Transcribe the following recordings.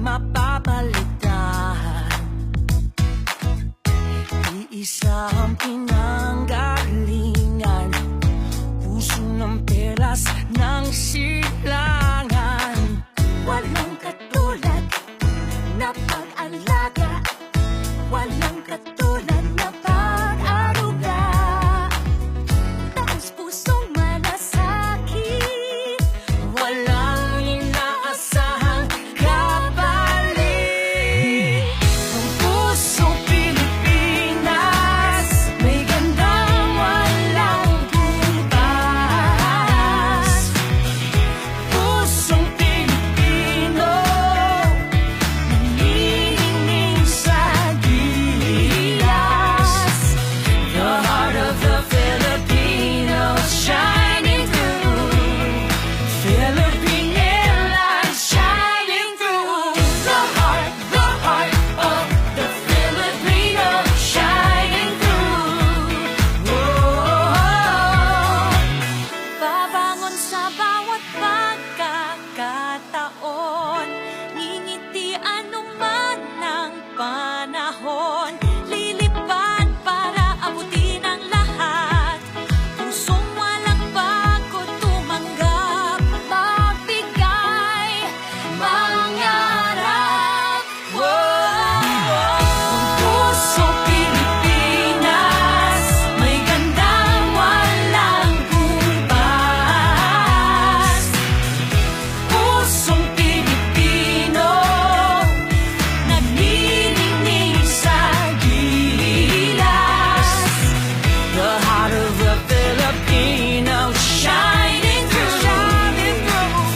mapapalitan. Iisa ang pinanggalingan, puso ng peras ng silangan. Walang katulad na pag-alaga, walang katulad na pag-aruga. Taos pusong malasakit, walang inaasahang kapalit. Ang pusong Pilipinas, may gandang walang butas. Pusong Pilipino, nanginginig sa gilas. The heart of the Filipino shining through. Philippine Airlines shining through. The heart of the Filipino shining through. Whoa. Babangon sa bawat pagkakataon, ngingiti anuman ng panahon. Lilipad para abutin ang lahat, pusong walang bago tumanggap, magbigay, mangarap. Ang pusong Pilipinas, may gandang walang butas. Pusong Pilipino, nagnininig sa gilas. The heart of the Filipino shining through.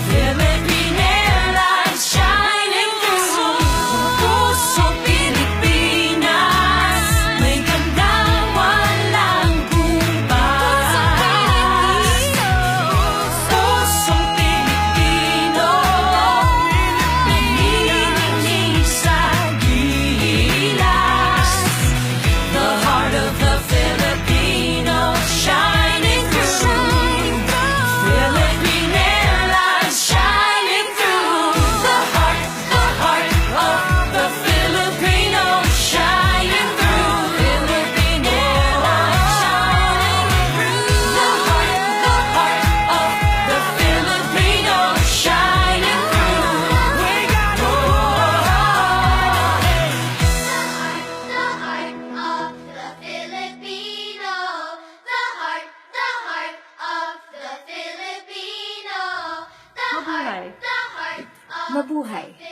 Philippine Airlines shining through. Pusong Pilipinas, may gandang walang butas. Pusong Pilipino, nanginginig sa gilas. The heart of the Filipino shining through. Philippine Airlines shining through. The heart of the Filipino shining through. Philippine Airlines shining through. The heart of the Filipino shining through. We got The heart of the Filipino. The heart of the Filipino. The Mabuhay. heart of Mabuhay. the